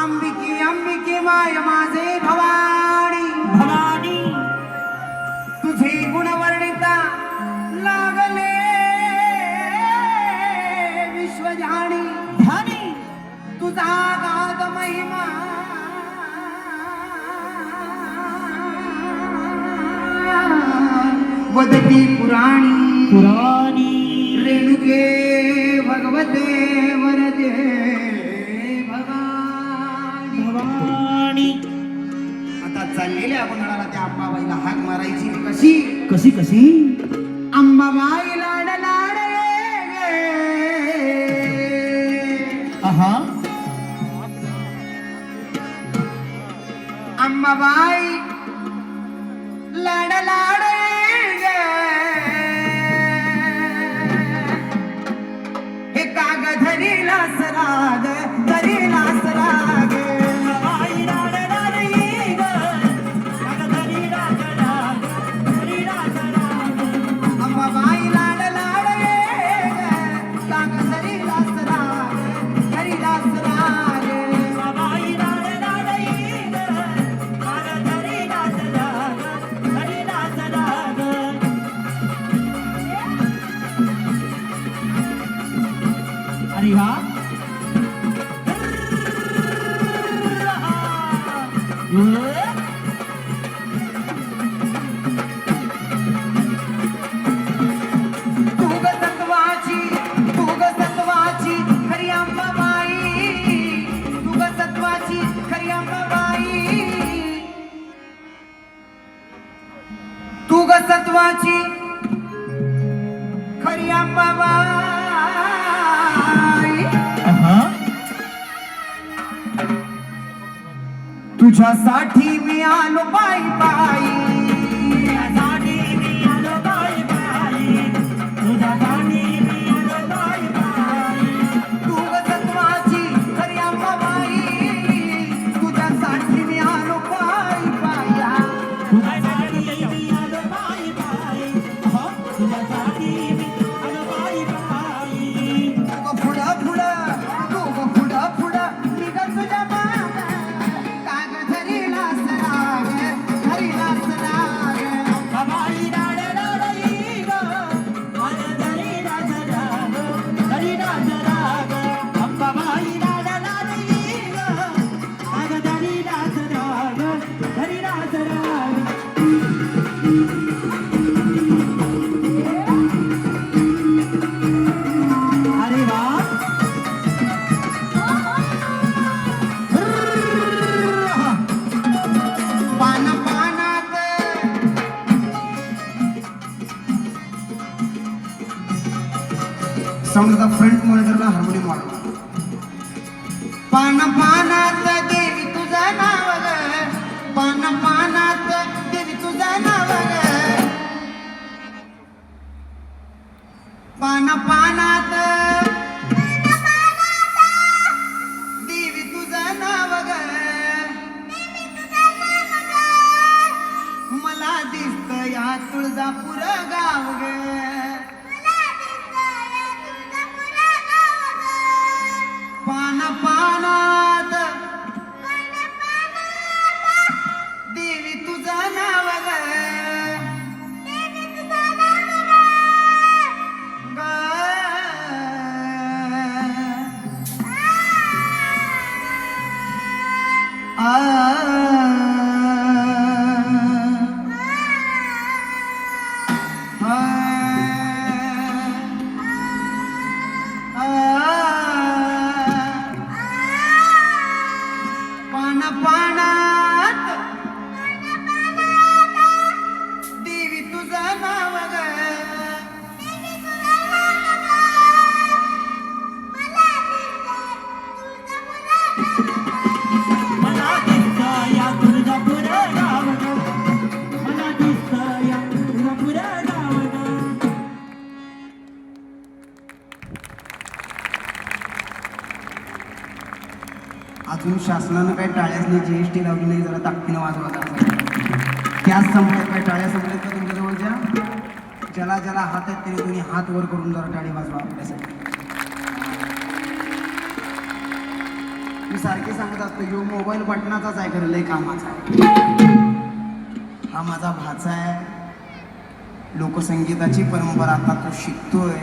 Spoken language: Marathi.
अंबिके अंबिके माय माझे भवानी भवानी तुझे गुण वर्णिता लागले विश्वजाणी ध्यानी तुझा गाद महिमा वदती पुराणी पुराणी रेणुके भगवते वरदे भवानी. आता चाललेल्या गुणाला त्या अंबाबाईला हाक मारायची कशी कशी कशी अंबाबाई लाड लाड आहा अंबाबाई लाड लाड हे कागद धरीला सराग धरीला सराग अंबाबाई लाड लाड कागद धरीला सराग धरीला सराग अरे वा तुग सत्वाची खरी अंबाबाई तुग सत्वाची खरी अंबाबाई तुग सत्वाची खरी अंबाबाई तुझ्यासाठी मी आलो पायी पायी तुग सत्वाची खरी अंबाबाई तुझ्यासाठी मी आलो पायी पायी पुढं पुढं निघ तुझ्या मागे कागद धरीला सराग धरीला सराग अरे वा पान पानात साऊंडचा फ्रंट मॉनिटरला हार्मोनियम वाढवा. पान पानात देवी तुझं नाव ग पान पानात देवी तुझं नाव ग पान पानात देवी तुझं नाव ग मला दिसत या तुळजापूर गाव ग पान पानात देवी तुझं नाव ग ग. आ पान पानात देवी तुझं नाव ग अजून शासनानं काही टाळ्यासनी जीएसटी लावली नाही, जरा ताकदीनं वाजवा. गॅस संपले काय टाळ्या संपल्यात का तुमच्या जवळच्या? ज्याला ज्याला हात आहेत त्याने कोणी हात वर करून जरा टाळी वाजवा आपल्यासाठी. मी सारखे सांगत असतो ह्यो मोबाईल बटनाचाच आहे, खरं लय कामाचा आहे. हा माझा भाचा आहे. लोकसंगीताची परंपरा आता तो शिकतोय.